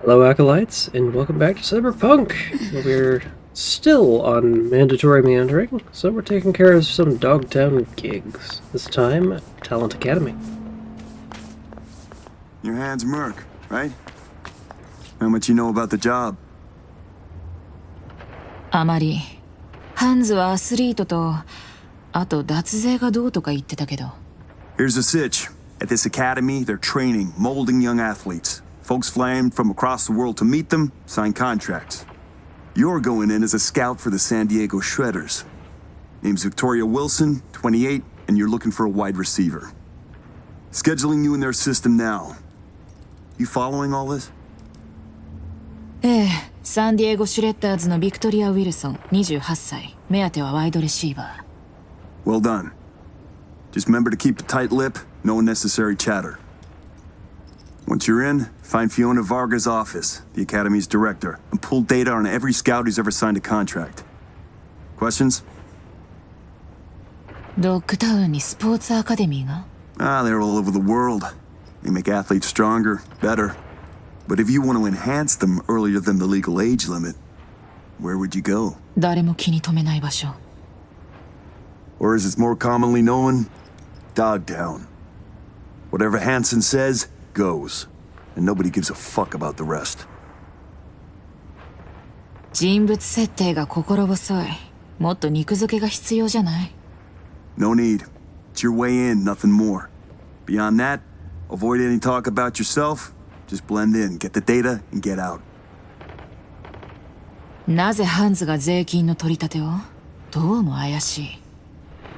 Hello, Acolytes, and welcome back to Cyberpunk. We're still on mandatory meandering, so we're taking care of some Dogtown gigs. This time at Talent Academy. Your hand's Merc, right? How much you know about the job? あまり。ハンズはアスリートと、あと脱税がどうとか言ってたけど。Here's the sitch. At this academy, they're training, molding young athletes. Folks flying from across the world to meet them, sign contracts. You're going in as a scout for the San Diego Shredders. Name's Victoria Wilson, 28, and you're looking for a wide receiver. Scheduling you in their system now. You following all this? サンディエゴシュレッダーズのビクトリア・ウィルソン、28歳。目当てはワイドレシーバー。Well done. Just remember to keep a tight lip, no unnecessary chatter. Once you're in, find Fiona Varga's office, the Academy's director, and pull data on every scout who's ever signed a contract. Questions? ドッグタウンにスポーツアカデミーが They're all over the world. They make athletes stronger, better. But if you want to enhance them earlier than the legal age limit, where would you go? 誰も気に留めない場所。Or as it's more commonly known, Dogtown. Whatever Hansen says, goes. And nobody gives a fuck about the rest. 人物設定が心細い。もっと肉付けが必要じゃない No need. It's your way in, nothing more. Beyond that, avoid any talk about yourself. Just blend in, get the data, and get out. なぜハンズが税金の取り立てをどうも怪しい。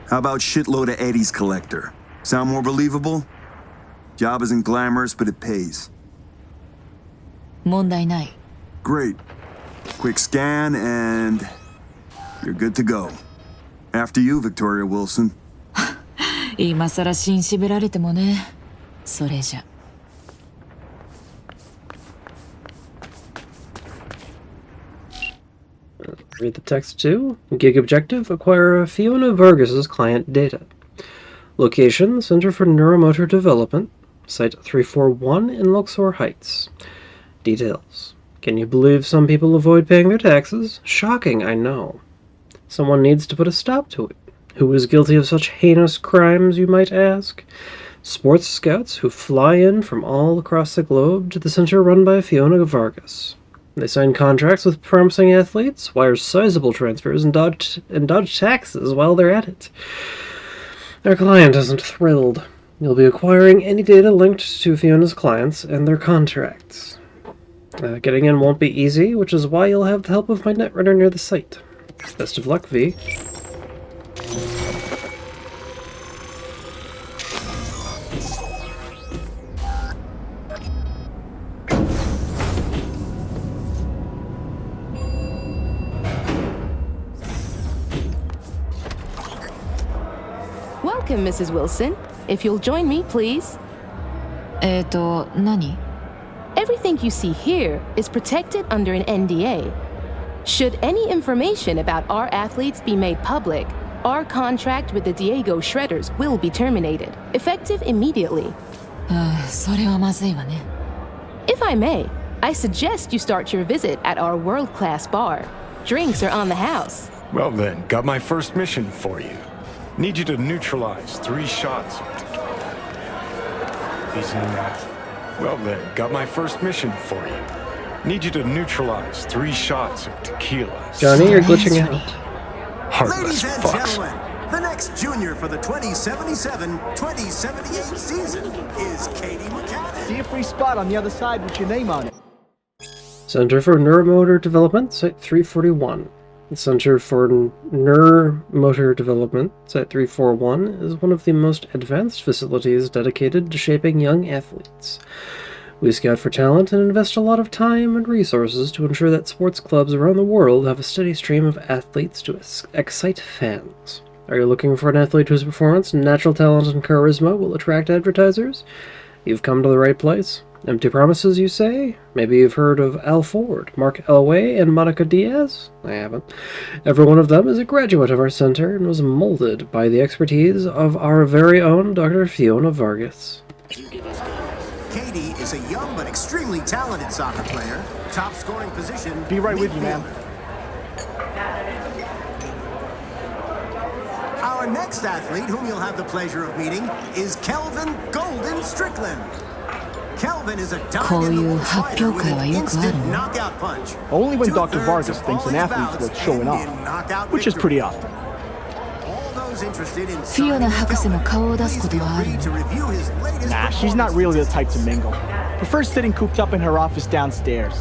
How about shitload of Eddie's collector? Sound more believable? Job isn't glamorous, but it pays. 問題ない。Great. Quick scan, and you're good to go. After you, Victoria Wilson. 今さら紳士べられてもね。それじゃ。Read the text too. Gig objective: acquire Fiona Vargas's client data. Location: Center for Neuromotor Development, Site 341 in Luxor Heights. Details: can you believe some people avoid paying their taxes? Shocking, I know. Someone needs to put a stop to it. Who is guilty of such heinous crimes, you might ask? Sports scouts who fly in from all across the globe to the center run by Fiona Vargas. They sign contracts with promising athletes, wire sizable transfers, and dodge taxes while they're at it. Our client isn't thrilled. You'll be acquiring any data linked to Fiona's clients and their contracts. Getting in won't be easy, which is why you'll have the help of my netrunner near the site. Best of luck, V. Welcome, Mrs. Wilson. If you'll join me, please. 何 Everything you see here is protected under an NDA. Should any information about our athletes be made public, our contract with the Diego Shredders will be terminated, effective immediately. それはまずいわね。If I may, I suggest you start your visit at our world-class bar. Drinks are on the house. Well then, got my first mission for you. Need you to neutralize 3 shots. Easy enough. Well then, got my first mission for you. Need you to neutralize 3 shots of tequila. Johnny, you're glitching out. Heartless Ladies and fucks. gentlemen, the next junior for the 2077-2078 season is Katie McCann. See a free spot on the other side with your name on it. Center for Neuromotor Development, Site 341. The Center for Neuromotor Development, Site 341, is one of the most advanced facilities dedicated to shaping young athletes. We scout for talent and invest a lot of time and resources to ensure that sports clubs around the world have a steady stream of athletes to excite fans. Are you looking for an athlete whose performance, natural talent, and charisma will attract advertisers? You've come to the right place. Empty promises, you say? Maybe you've heard of Al Ford, Mark Elway, and Monica Diaz? I haven't. Every one of them is a graduate of our center and was molded by the expertise of our very own Dr. Fiona Vargas. Katie is a young but extremely talented soccer player, top scoring position. Be right with you, man. Our next athlete, whom you'll have the pleasure of meeting, is Kelvin Golden Strickland. Kelvin is a dyed-in-the-wool fighter with an instant knockout punch. Only when Dr. Two-thirds Vargas of thinks all an his athlete's bouts worth showing end off, in knockout which is victory. pretty often. All those interested in フィオナ博士も顔を出すことはある。 to review his latest Nah, she's not really the type to mingle. Prefers sitting cooped up in her office downstairs.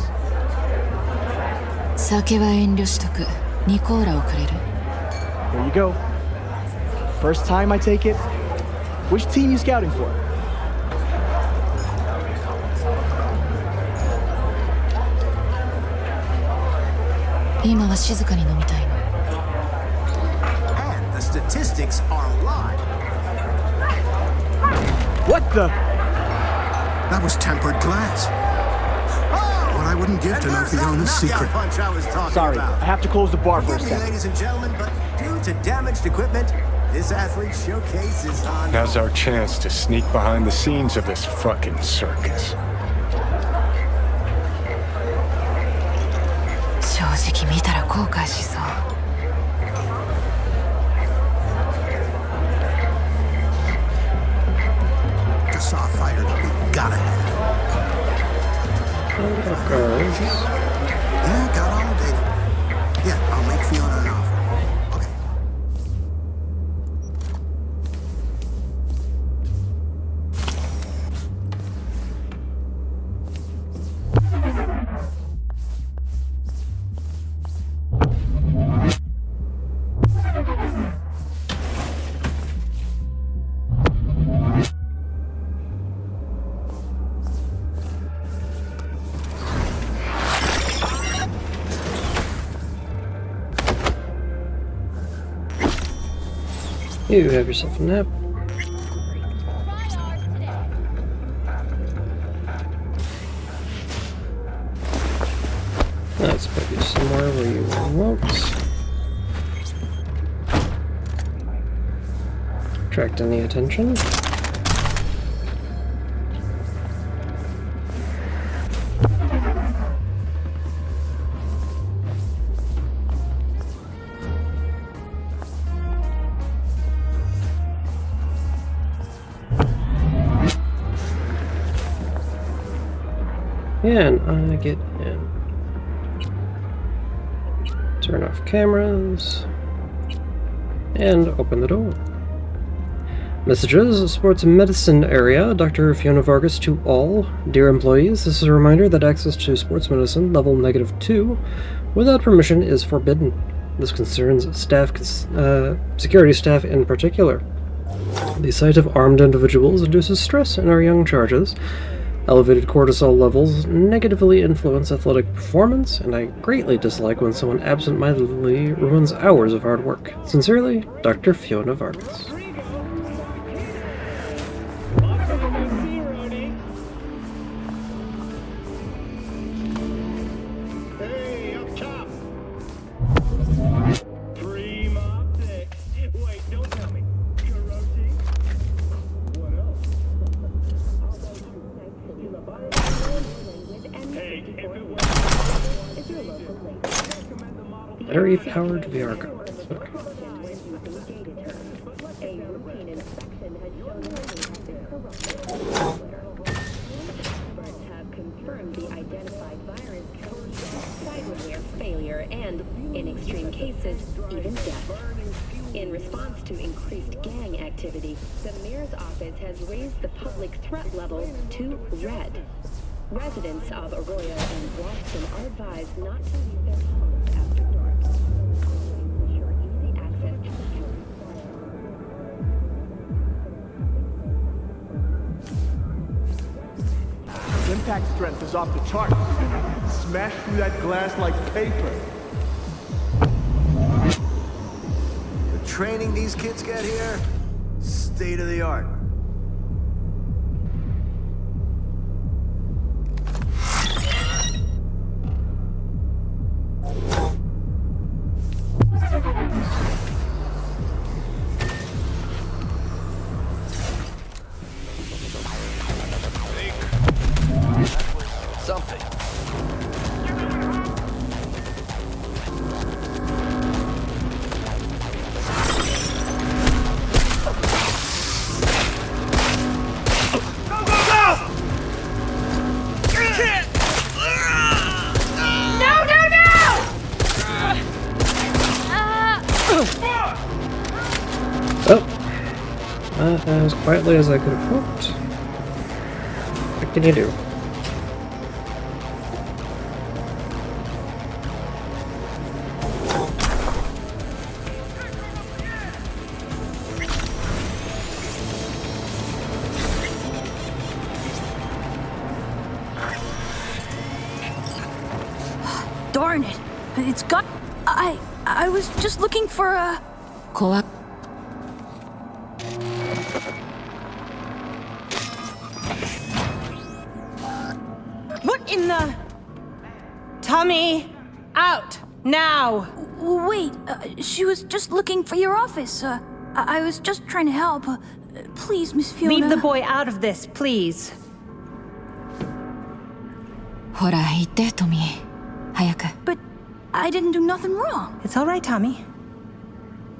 酒は遠慮しとく。ニコーラをくれる。 There you go. First time I take it. Which team you scouting for? 今は静かに飲みたいの。 And the statistics are a lot. What the? That was tempered glass. What I wouldn't give to know Fiona's secret. Punch I was talking Sorry, about. I have to close the bar for a Forgive me, second. ladies and gentlemen, but due to damaged equipment, this athlete showcase is on. Now's our chance to sneak behind the scenes of this fucking circus. 正直見たら後悔しそう。 Just saw a fighter that we gotta have. Yeah, got all the data. Yeah, I'll make Fiona an offer. Okay. You have yourself a nap. Let's put you somewhere where you won't attract any attention. And I get in. Turn off cameras. And open the door. Messages, sports medicine area, Dr. Fiona Vargas to all. Dear employees, this is a reminder that access to sports medicine, level -2, without permission is forbidden. This concerns staff, security staff in particular. The sight of armed individuals induces stress in our young charges. Elevated cortisol levels negatively influence athletic performance, and I greatly dislike when someone absent-mindedly ruins hours of hard work. Sincerely, Dr. Fiona Vargas. Hey, up top! 3 mob 6. Wait, don't tell me. Kuroshi? What else? Hey, if it was... Battery-powered VR guards. Okay. Failure and, in extreme cases, even death. In response to increased gang activity, the mayor's office has raised the public threat level to red. Residents of Arroyo and Watson are advised not to leave their homes after dark. Ensure easy access to the Impact strength is off the chart. Smash through that glass like paper. The training these kids get here, state of the art. something. As quietly as I could have hoped. What can you do? Darn it. It's got... I was just looking for a... What in the... Tommy! Out! Now! Wait, she was just looking for your office. I was just trying to help. Please, Miss Fiona. Leave the boy out of this, please. ほら言ってトミー早く But I didn't do nothing wrong. It's all right, Tommy.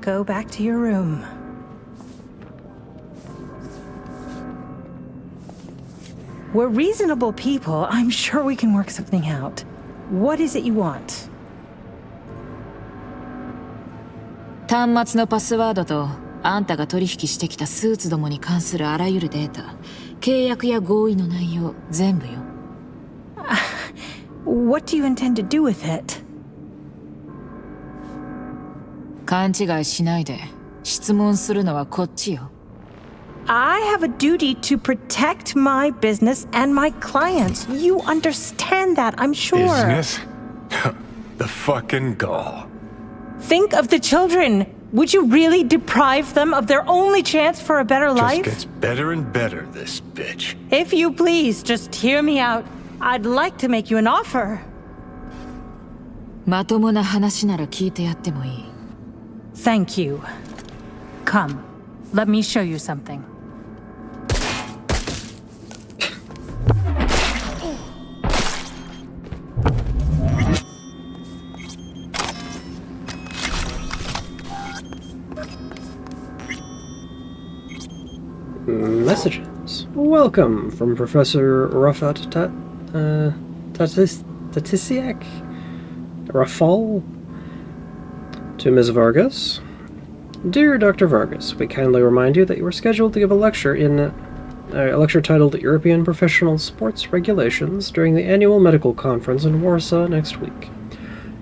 Go back to your room. We're reasonable people. I'm sure we can work something out. What is it you want? 端末のパスワードとあんたが取引してきたスーツどもに関するあらゆるデータ、契約や合意の内容全部よ。What do you intend to do with it? 勘違いしないで。質問するのはこっちよ。I have a duty to protect my business and my clients. You understand that, I'm sure. Business? The fucking gall. Think of the children. Would you really deprive them of their only chance for a better life? Just gets better and better, this bitch. If you please, just hear me out. I'd like to make you an offer. まともな話なら聞いてやってもいい。Thank you. Come, let me show you something. Messages. Welcome from Professor Rafat Tatisiak Rafal to Ms. Vargas. Dear Dr. Vargas, we kindly remind you that you were scheduled to give a lecture titled European Professional Sports Regulations during the annual medical conference in Warsaw next week.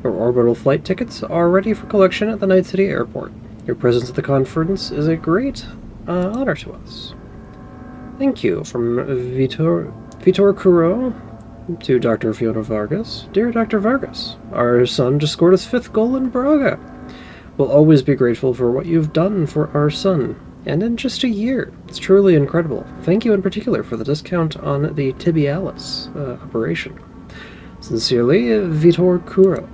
Your orbital flight tickets are ready for collection at the Night City Airport. Your presence at the conference is a great honor to us. Thank you from Vitor Kuro to Dr. Fiona Vargas. Dear Dr. Vargas, our son just scored his 5th goal in Braga. We'll always be grateful for what you've done for our son, and in just a year. It's truly incredible. Thank you in particular for the discount on the tibialis operation. Sincerely, Vitor Kuro.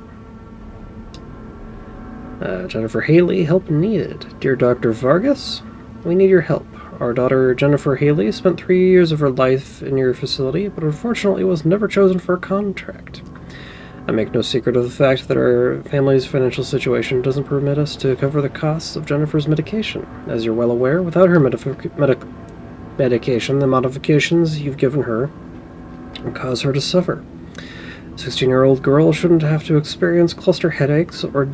Jennifer Haley, help needed. Dear Dr. Vargas, we need your help. Our daughter Jennifer Haley spent 3 years of her life in your facility, but unfortunately was never chosen for a contract. I make no secret of the fact that our family's financial situation doesn't permit us to cover the costs of Jennifer's medication. As you're well aware, without her medication, the modifications you've given her will cause her to suffer. A 16-year-old girl shouldn't have to experience cluster headaches or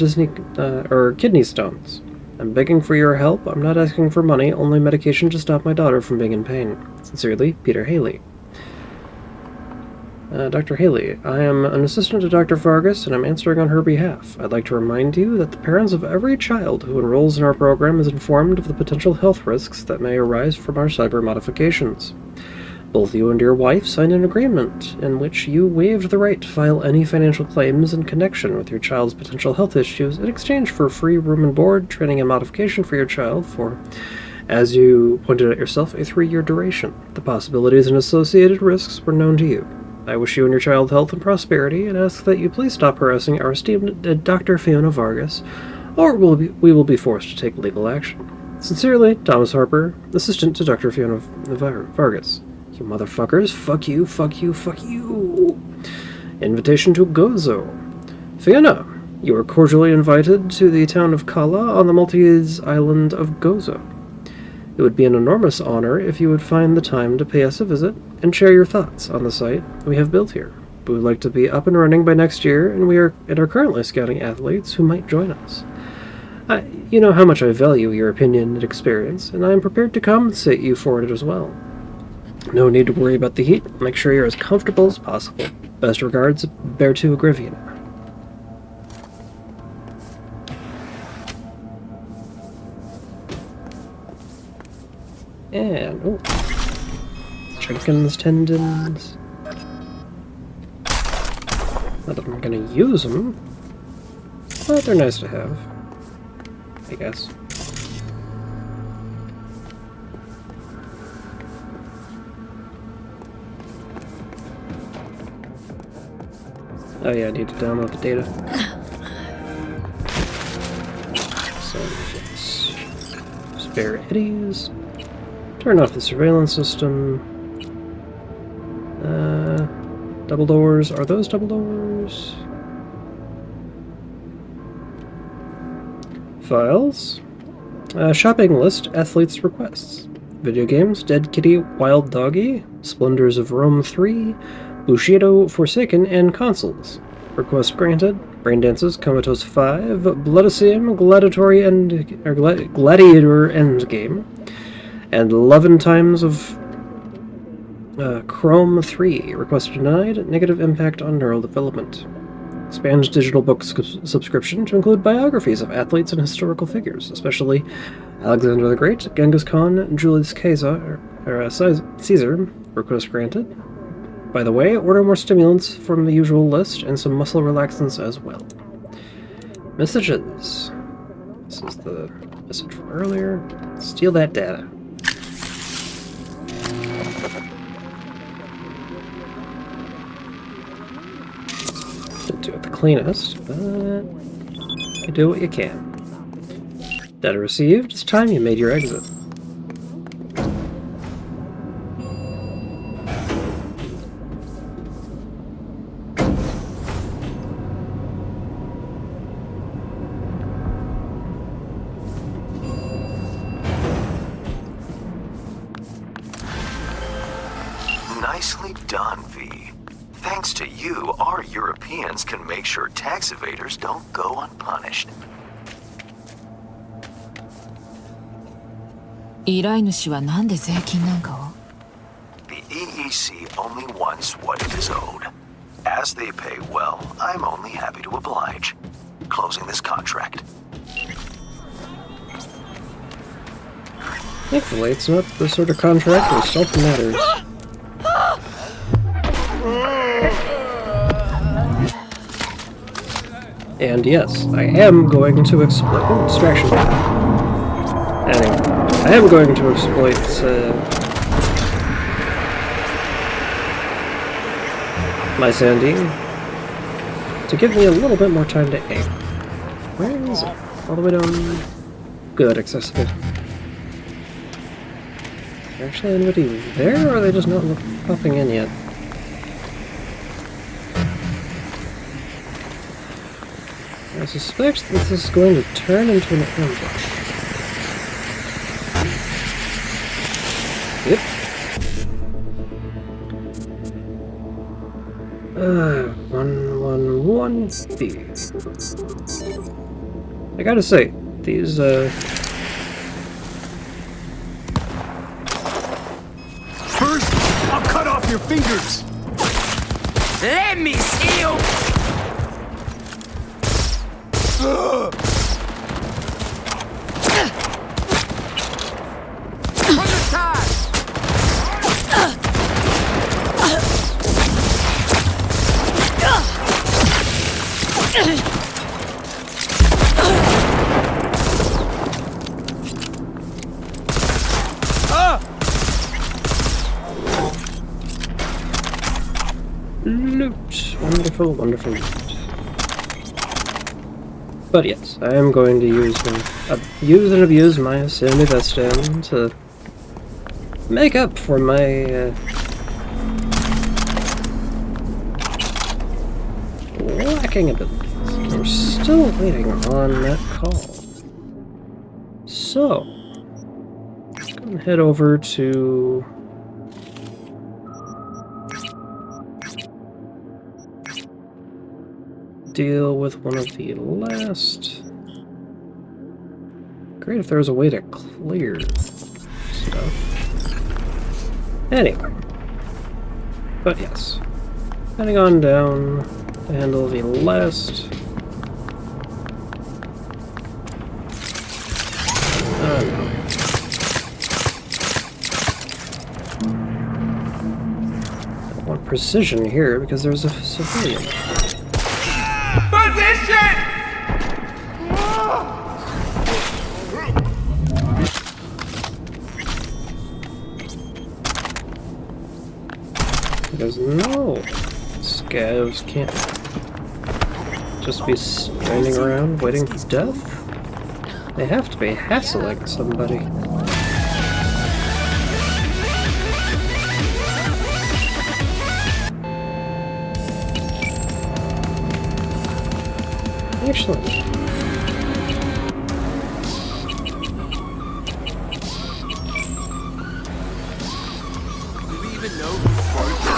kidney stones. I'm begging for your help. I'm not asking for money, only medication to stop my daughter from being in pain. Sincerely, Peter Haley. Dr. Haley, I am an assistant to Dr. Vargas, and I'm answering on her behalf. I'd like to remind you that the parents of every child who enrolls in our program is informed of the potential health risks that may arise from our cyber modifications. Both you and your wife signed an agreement in which you waived the right to file any financial claims in connection with your child's potential health issues in exchange for free room and board, training, and modification for your child for, as you pointed out yourself, a 3-year duration. The possibilities and associated risks were known to you. I wish you and your child health and prosperity, and ask that you please stop harassing our esteemed Dr. Fiona Vargas, or we will be forced to take legal action. Sincerely, Thomas Harper, assistant to Dr. Fiona Vargas. You motherfuckers, fuck you, fuck you, fuck you. Invitation to Gozo. Fiona, you are cordially invited to the town of Kala on the Maltese island of Gozo. It would be an enormous honor if you would find the time to pay us a visit and share your thoughts on the site we have built here. We would like to be up and running by next year, and we are currently scouting athletes who might join us. You know how much I value your opinion and experience, and I am prepared to compensate you for it as well. No need to worry about the heat. Make sure you're as comfortable as possible. Best regards, Bertu Grivian. And, oh, Jenkins tendons. Not that I'm gonna use them, but they're nice to have, I guess. Oh yeah, I need to download the data. So, yes. Spare eddies. Turn off the surveillance system. Double doors. Are those double doors? Files. Shopping list. Athletes' requests. Video games. Dead Kitty, Wild Doggy, Splendors of Rome 3, Bushido, Forsaken, and consoles. Request granted. Brain Dances, Comatose 5, Bloodicium, Gladiator Endgame, and 11 times of Chrome 3. Request denied. Negative impact on neural development. Expands digital book subscription to include biographies of athletes and historical figures, especially Alexander the Great, Genghis Khan, Julius Caesar. Request granted. By the way, order more stimulants from the usual list and some muscle relaxants as well. Messages. This is the message from earlier. Steal that data. Didn't do it the cleanest, but you do what you can. Data received. It's time you made your exit. Nicely done, V. Thanks to you, our Europeans can make sure tax evaders don't go unpunished. 依頼主はなんで税金なんかを The EEC only wants what it is owed. As they pay well, I'm only happy to oblige. Closing this contract. Thankfully, it's not the sort of contract where stealth matters. And yes, I am going to exploit... Oh, distraction. Anyway, I am going to exploit my Sandine to give me a little bit more time to aim. Where is it? All the way down... Good, accessible. Is there actually anybody there, or are they just not popping in yet? I suspect this is going to turn into an ambush. Yep. 111B. I gotta say, these, First, I'll cut off your fingers! Let me see you! Loot. Wonderful, wonderful loot. But yes, I am going to use and abuse my Semivestan to make up for my lacking abilities. We're still waiting on that call. So, let's go and head over to deal with one of the last. Great if there was a way to clear stuff. Anyway. But yes. Heading on down to handle the last. Oh no. I want precision here because there's a civilian. Position! There's no scavs, can't just be standing around waiting for death. They have to be hassling somebody. Excellent. Do we even know who's broken?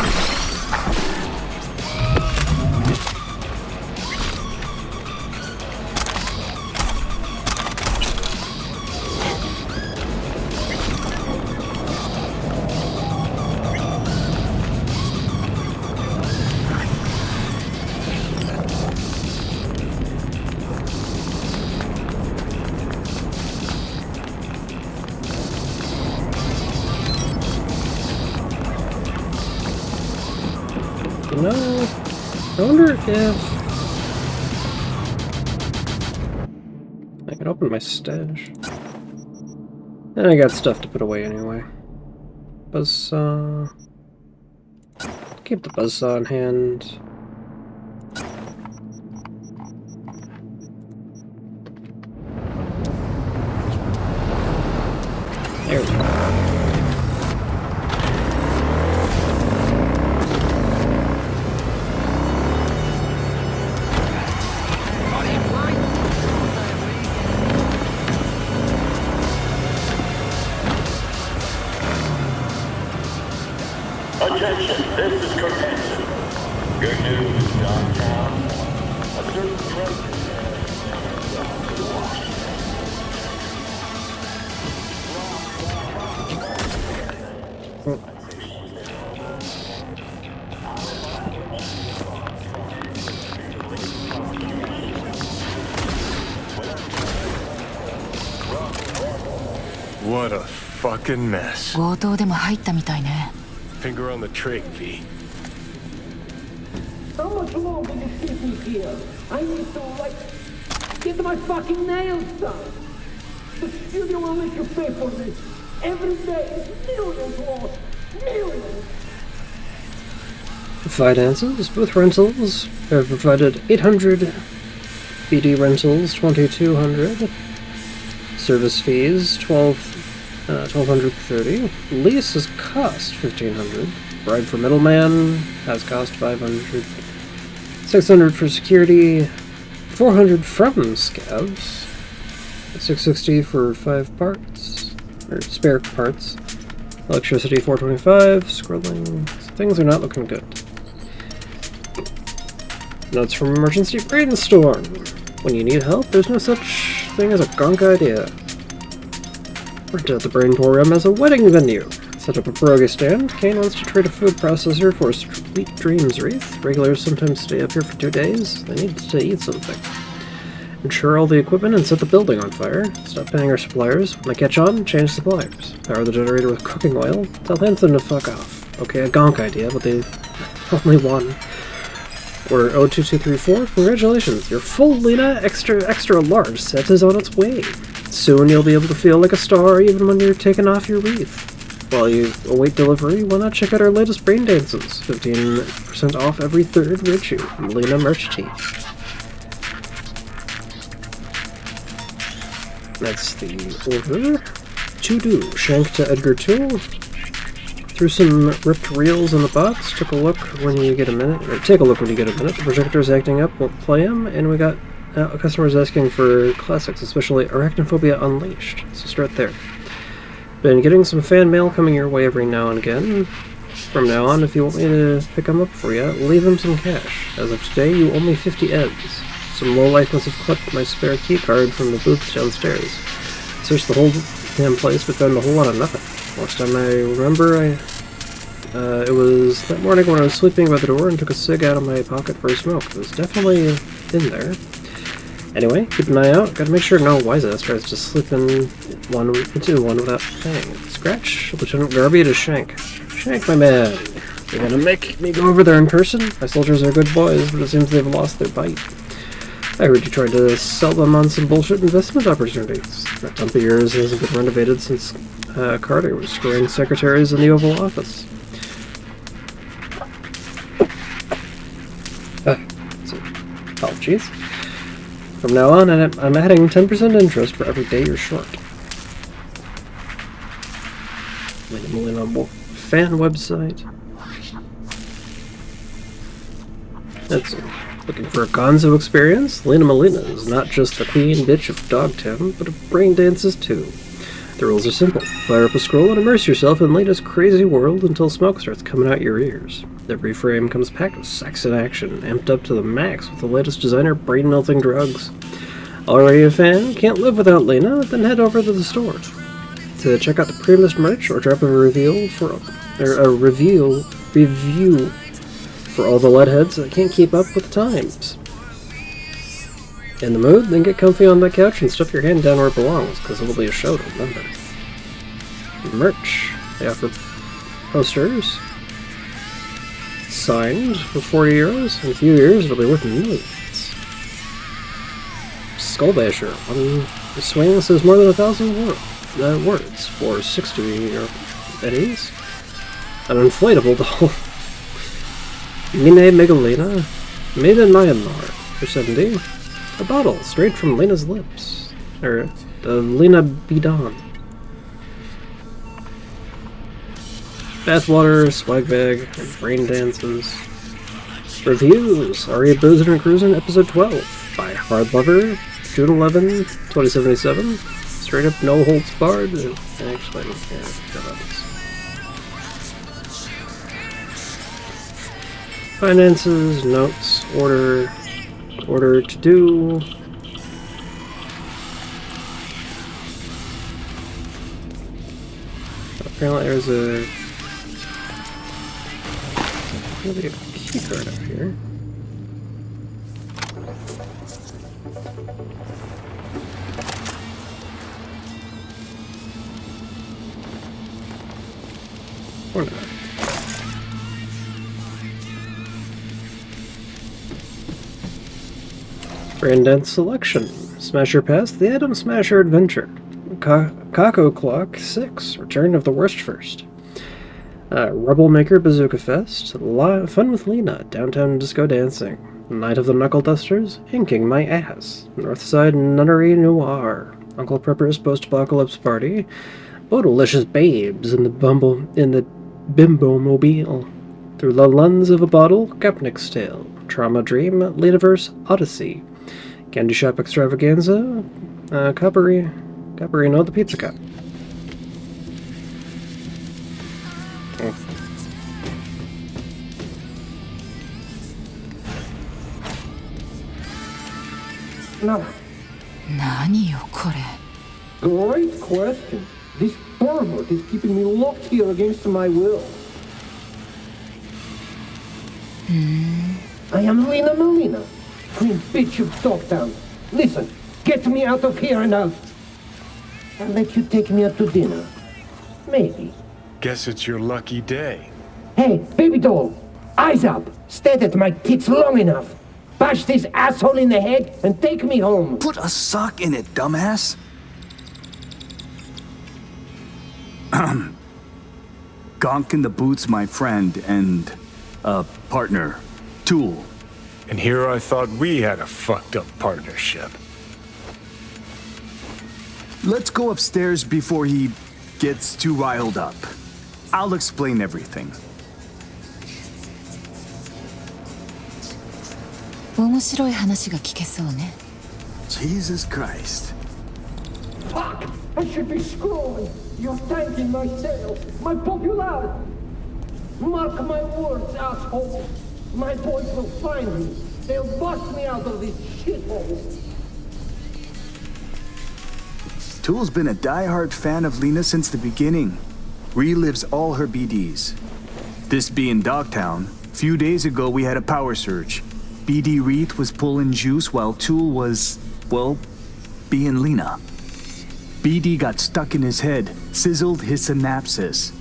No, I wonder if I can open my stash. And I got stuff to put away anyway. Buzzsaw. Keep the buzzsaw in hand. There we go. Attention, this is Kurt Hansen. Good news, Dogtown. A certain president What a fucking mess. 強盗でも入ったみたいね。 Finger on the trig, V. How much longer will you keep me here? I need to, like, get my fucking nails done. The studio will make you pay for this. Every day, millions lost. Millions. Finances, booth rentals have provided 800, BD rentals 2200, service fees 1230, lease has cost 1500, bribe for middleman has cost 500, 600 for security, 400 from scavs, 660 for 5 parts, or spare parts, electricity 425, scrolling, things are not looking good. Notes from emergency brainstorm. When you need help, there's no such thing as a gunk idea. Rent out the Brainporium as a wedding venue. Set up a pierogi stand. Kane wants to trade a food processor for a Sweet Dreams wreath. Regulars sometimes stay up here for 2 days. They need to eat something. Insure all the equipment and set the building on fire. Stop paying our suppliers. When they catch on, change suppliers. Power the generator with cooking oil. Tell Hanson to fuck off. Okay, a gonk idea, but they only one. Order 02234. Congratulations, your full Lena extra large set is on its way. Soon you'll be able to feel like a star even when you're taking off your wreath. While you await delivery, why not check out our latest brain dances? 15% off every third Richu. Lena merch tee. That's the order. To do. Shank to Edgar 2. Threw some ripped reels in the box. Took a look when you get a minute. Or take a look when you get a minute. The projector's acting up. Won't play them. And we got customers asking for classics, especially Arachnophobia Unleashed. So start there. Been getting some fan mail coming your way every now and again. From now on, if you want me to pick them up for you, leave them some cash. As of today, you owe me 50 eds. Some lowlife must have clipped my spare key card from the booth downstairs. Searched the whole damn place, but found a whole lot of nothing. Last time I remember, it was that morning when I was sleeping by the door and took a cig out of my pocket for a smoke. It was definitely in there. Anyway, keep an eye out. Gotta make sure no wise-ass tries to slip into one without paying. Scratch, Lieutenant Garby to Shank. Shank, my man. You're gonna make me go over there in person? My soldiers are good boys, but it seems they've lost their bite. I heard you tried to sell them on some bullshit investment opportunities. That dump of yours hasn't been renovated since Carter was screwing secretaries in the Oval Office. Apologies. From now on, I'm adding 10% interest for every day you're short. Fan website. That's it. Looking for a gonzo experience? Lena Molina is not just the queen bitch of Dogtown, but of brain dances too. The rules are simple. Fire up a scroll and immerse yourself in Lena's crazy world until smoke starts coming out your ears. Every frame comes packed with sex and action, amped up to the max with the latest designer brain-melting drugs. Already a fan? Can't live without Lena? Then head over to the store to check out the premium merch or drop a review for all the lead heads that can't keep up with the times. In the mood? Then get comfy on that couch and stuff your hand down where it belongs, because it'll be a show to remember. Merch. They offer posters. Signed for 40 euros. In a few years, it'll be worth millions. Skullbasher. On the swing says more than 1,000 words for 60 eddies. An inflatable doll. Mine Megalena, made in Myanmar, for 70. A bottle, straight from Lena's lips. Or, Lena Bidon. Bathwater, swag bag, and brain dances. Reviews, Aria Boozin' and Cruisin' Episode 12, by Hard Lover, June 11, 2077. Straight up, no holds barred. Actually, yeah, got this. Finances, notes, order to do. Apparently there's maybe a key card up here. Or not. Brandon Selection. Smasher Pass, The Atom Smasher Adventure. Kako Clock 6, Return of the Worst First. Rebel Maker Bazooka Fest, Fun with Lena, Downtown Disco Dancing. Night of the Knuckle Dusters, Inking My Ass. Northside Nunnery Noir. Uncle Prepper's Post-Apocalypse Party. Bodilicious Babes in the Bimbo Mobile. Through the Lens of a Bottle, Gapnik's Tale. Trauma Dream, Lediverse Odyssey. Candy Shop Extravaganza, Caparino the Pizza Cup. No. Great question. This pervert is keeping me locked here against my will. I am Lena Molina, queen bitch of Dogtown. Listen, get me out of here and I'll let you take me out to dinner. Maybe. Guess it's your lucky day. Hey, baby doll, eyes up. Stare at my tits long enough. Bash this asshole in the head and take me home. Put a sock in it, dumbass. Gonk in the Boots, my friend, and partner, tool. And here I thought we had a fucked up partnership. Let's go upstairs before he gets too riled up. I'll explain everything. 面白い話が聞けそうね。 Jesus Christ. Fuck! I should be scrolling. You're tanking my sales, my popularity. Mark my words, asshole. My boys will find me. They'll bust me out of this shithole. Tool's been a die-hard fan of Lena since the beginning. Relives all her BDs. This being Dogtown, few days ago we had a power surge. BD Wreath was pulling juice while Tool was, well, being Lena. BD got stuck in his head, sizzled his synapses.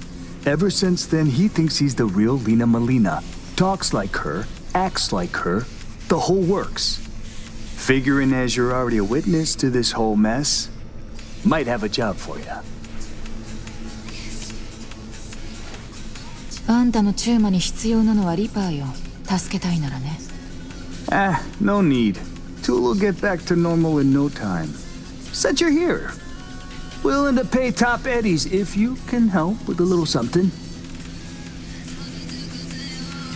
Ever since then, he thinks he's the real Lena Molina. Talks like her, acts like her, the whole works. Figuring as you're already a witness to this whole mess, might have a job for you. あんたのチューマに必要なのはリパーよ。助けたいならね。Ah, no need. Tool will get back to normal in no time. Since you're here, willing to pay top eddies if you can help with a little something.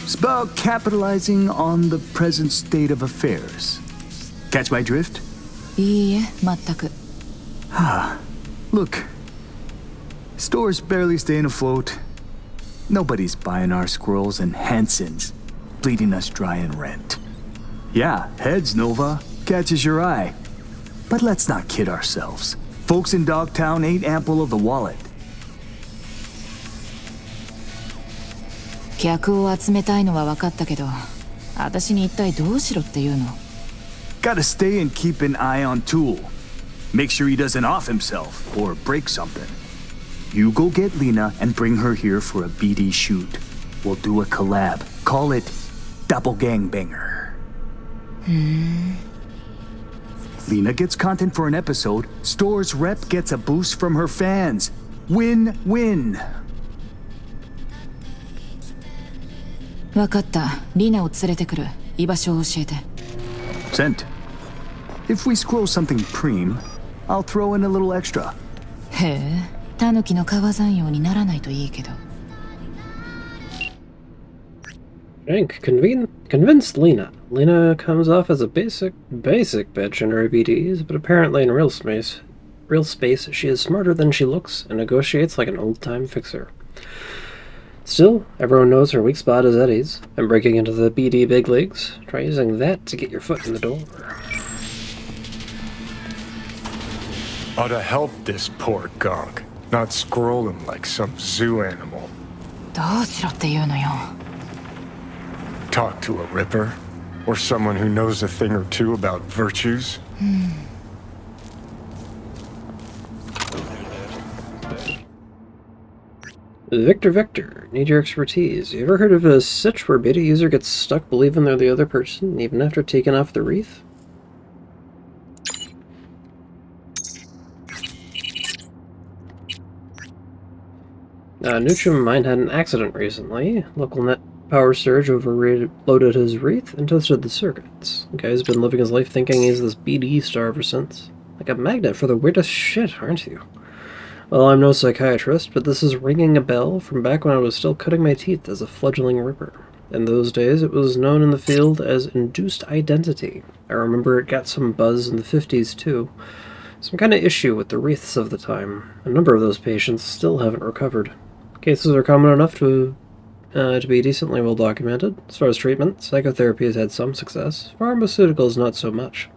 It's about capitalizing on the present state of affairs. Catch my drift? いいえ、全く。Look, store's barely staying afloat. Nobody's buying our squirrels and Hansons, bleeding us dry in rent. Yeah, heads, Nova, catches your eye. But let's not kid ourselves. Folks in Dogtown ain't ample of the wallet. 客を集めたいのは分かったけど、私に一体どうしろっていうの？ Gotta stay and keep an eye on Tool. Make sure he doesn't off himself or break something. You go get Lena and bring her here for a BD shoot. We'll do a collab. Call it Double Gangbanger. Lena gets content for an episode. Store's rep gets a boost from her fans. Win-win. 分かった。リナを連れてくる。居場所を教えて。Sent. If we scroll something preem, I'll throw in a little extra. へえ、タヌキの川山用にならないといいけど。Frank convinced Lena. Lena comes off as a basic bitch in her BDs, but apparently in real space, she is smarter than she looks and negotiates like an old-time fixer. Still, everyone knows her weak spot is Eddie's, and breaking into the BD big leagues. Try using that to get your foot in the door. Ought to help this poor gunk, not scroll him like some zoo animal. どうしろっていうのよ。Talk to a ripper? Or someone who knows a thing or two about virtues? Victor, need your expertise. You ever heard of a sitch where beta user gets stuck believing they're the other person, even after taking off the wreath? Neutrum Mine had an accident recently. Local net power surge overloaded his wreath and toasted the circuits. The guy's been living his life thinking he's this BD star ever since. Like a magnet for the weirdest shit, aren't you? Well, I'm no psychiatrist, but this is ringing a bell from back when I was still cutting my teeth as a fledgling ripper. In those days, it was known in the field as induced identity. I remember it got some buzz in the 50s, too. Some kind of issue with the wreaths of the time. A number of those patients still haven't recovered. Cases are common enough to be decently well documented. As far as treatment, psychotherapy has had some success. Pharmaceuticals, not so much.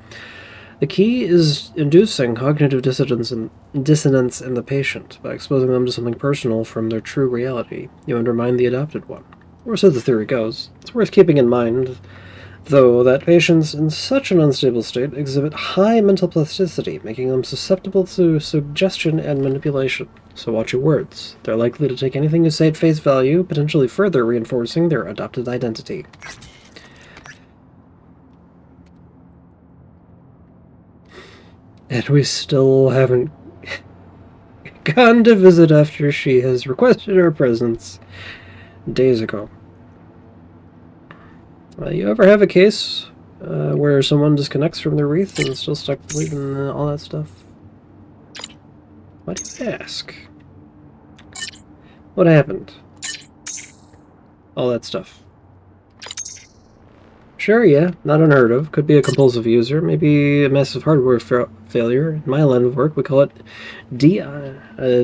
The key is inducing cognitive dissonance in the patient. By exposing them to something personal from their true reality, you undermine the adopted one. Or so the theory goes. It's worth keeping in mind, though, that patients in such an unstable state exhibit high mental plasticity, making them susceptible to suggestion and manipulation. So watch your words. They're likely to take anything you say at face value, potentially further reinforcing their adopted identity. And we still haven't gone to visit after she has requested our presence days ago. You ever have a case where someone disconnects from their wreath and is still stuck believing all that stuff? Why do you ask? What happened? All that stuff. Sure, yeah, not unheard of. Could be a compulsive user, maybe a massive hardware failure. In my line of work, we call it dissociative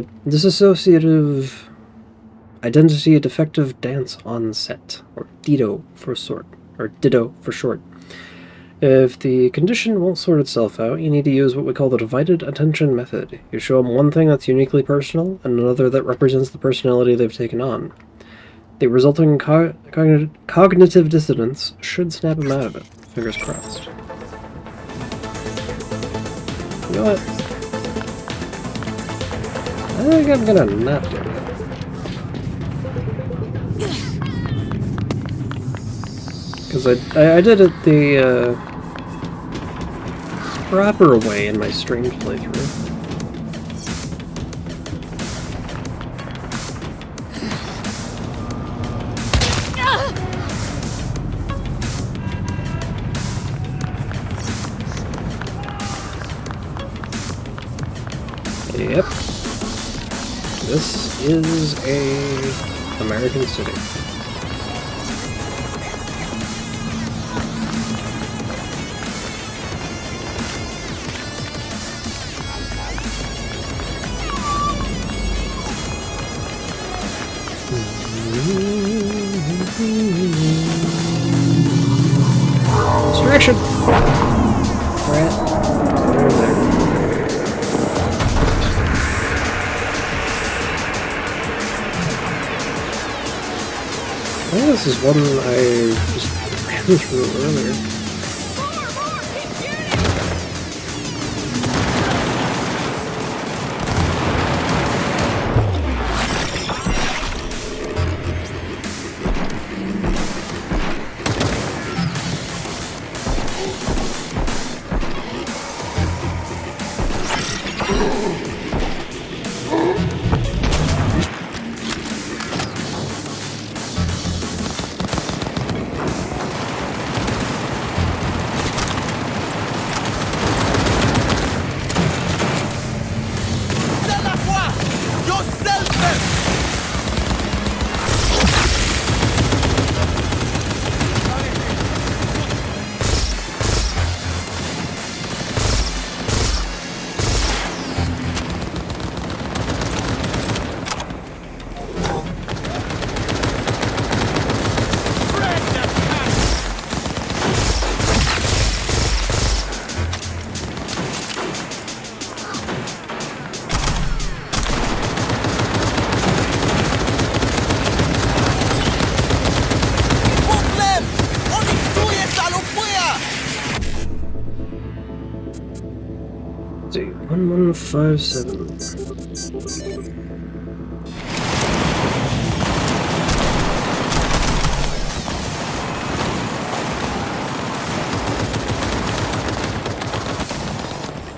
identity defective dance onset, or ditto for short. If the condition won't sort itself out, you need to use what we call the divided attention method. You show them one thing that's uniquely personal, and another that represents the personality they've taken on. The resulting cognitive dissonance should snap them out of it. Fingers crossed. You know what? I think I'm gonna not do that. Because I did it the proper way in my streamed playthrough. Yep. This is a American city. Distraction! Rat. Over there. I think this is one I just ran through earlier. Let's see, 1157.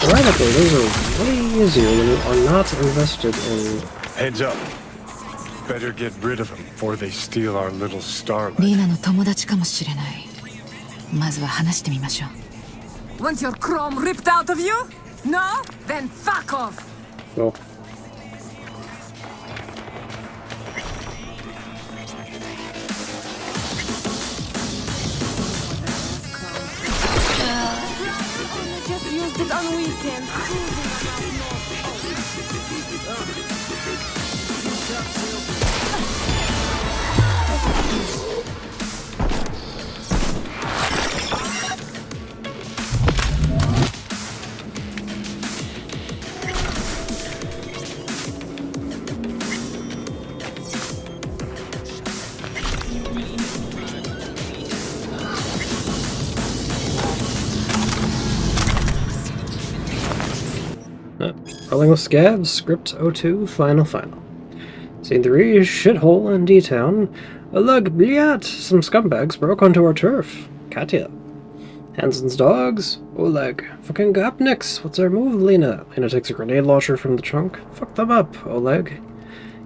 Ironically, those are way easier when you are not invested in... Heads up. Better get rid of them before they steal our little starlet. リーナの友達かもしれない。まずは話してみましょう。Want your chrome ripped out of you? No? Then fuck off! Oh. Just used it on weekends. Rolling with Scabs, Script 02, Final. Scene 3, Shithole in D-Town. Ugh, bliat! Some scumbags broke onto our turf. Katya. Hansen's dogs. Oleg. Fucking gopniks. What's our move, Lena? Lena takes a grenade launcher from the trunk. Fuck them up, Oleg.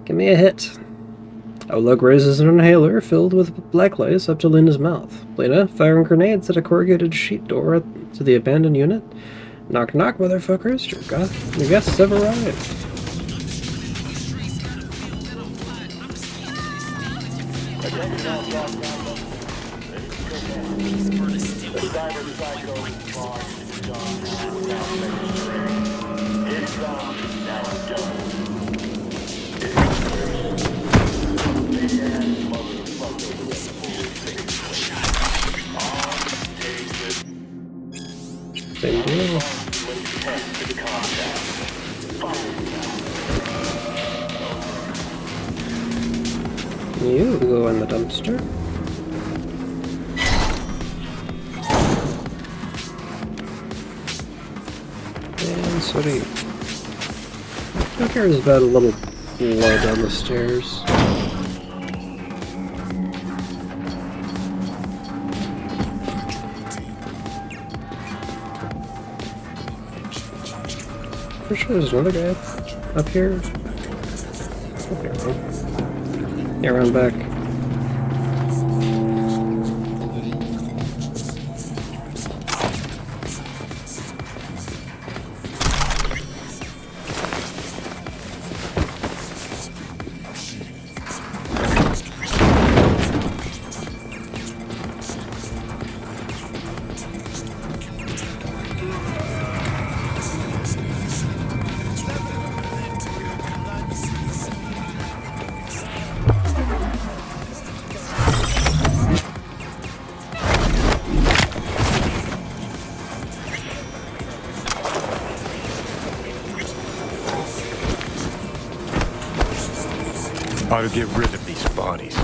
Give me a hit. Oleg raises an inhaler filled with black lace up to Lena's mouth. Lena, firing grenades at a corrugated sheet door to the abandoned unit. Knock knock, motherfuckers. Your guests have arrived. Cyberpsycho response to Dogtown without registering. It's up, now done. It's big ass motherfucker with full face. Same deal. You go in the dumpster. And so do you. Who cares about a little low down the stairs? Pretty sure there's another guy up here. Okay, yeah, run back. Ought to get rid of these bodies.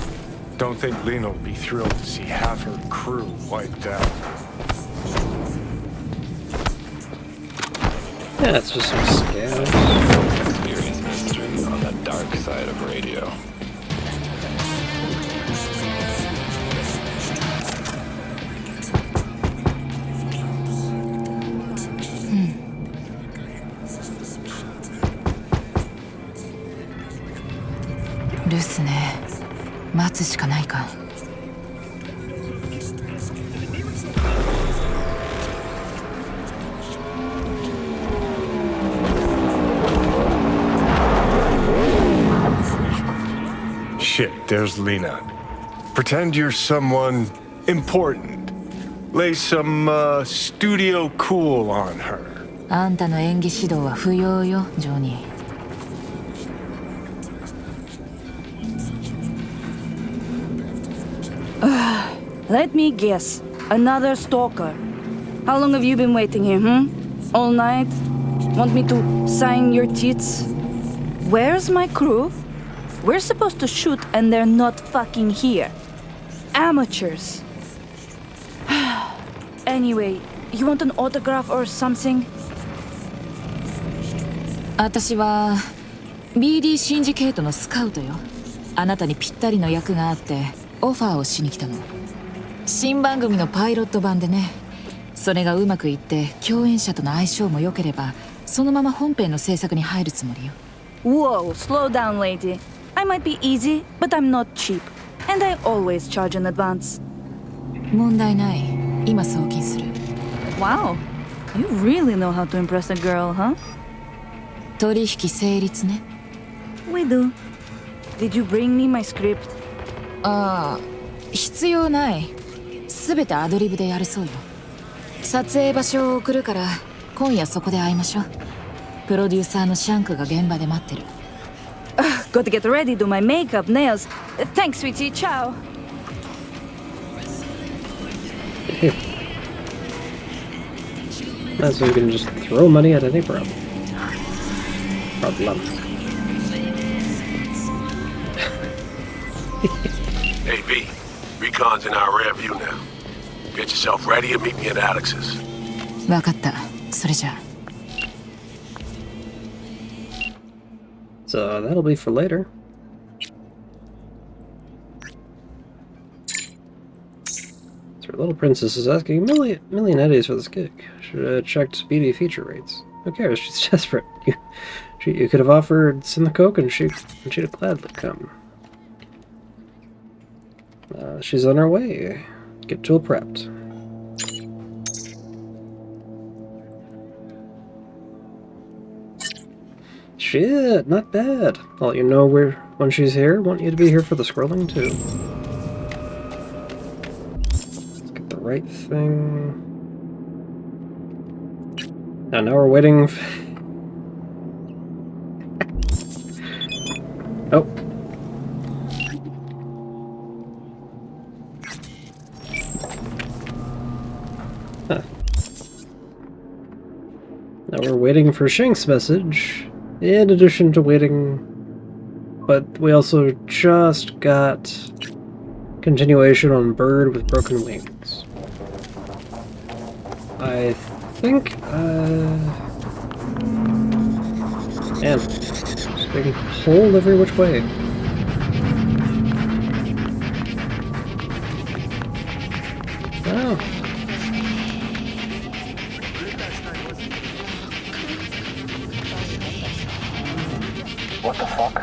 Don't think Lena will be thrilled to see half her crew wiped out. Yeah, it's just some scavs. Experience on the dark side of radio. Shit, there's Lena. Pretend you're someone important. Lay some, studio cool on her. あんたの演技指導は不要よ、ジョニー。Let me guess. Another stalker. How long have you been waiting here, All night? Want me to sign your tits? Where's my crew? We're supposed to shoot and they're not fucking here. Amateurs. Anyway, you want an autograph or something? 私は BD シンジケートのスカウトよ。あなたにぴったりの役があってオファーをしに来たの。新番組のパイロット版でね。それがうまくいって共演者との相性も良ければそのまま本編の制作に入るつもりよ。Whoa, slow down, lady. I might be easy, but I'm not cheap. And I always charge in advance. 問題ない。今送金する。Wow, you really know how to impress a girl, huh? 取引成立ね。We do. Did you bring me my script? ああ、必要ない。すべてアドリブでやるそうよ。撮影場所を送るから今夜そこで会いましょう。プロデューサーのシャンクが現場で待ってる。Got to get ready, do my makeup, nails. Thanks, sweetie. Ciao. That's why you can just throw money at any problem. Hey, V. Recon's in our rear view now. Get yourself ready and meet me at Alex's. わかった。それじゃあ。So that'll be for later. So our little princess is asking million eddies for this gig. Should have checked BD feature rates. Who cares? She's desperate. You could have offered send the coke and she'd have gladly come. She's on her way. Get tool prepped. Shit, not bad. I'll let you know when she's here. Want you to be here for the scrolling too. Let's get the right thing. Now we're waiting. Oh. Huh. Now we're waiting for Shank's message, in addition to waiting, but we also just got continuation on Bird with Broken Wings. I think, man, just being pulled every which way. Oh. What the fuck?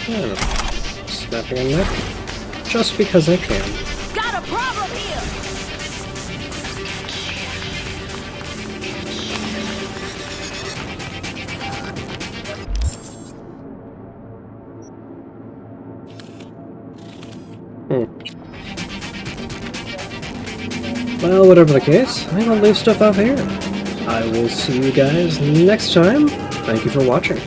Yeah. Snapping a neck just because I can. Got a problem here! Well, whatever the case, I'm gonna leave stuff out here. I will see you guys next time. Thank you for watching.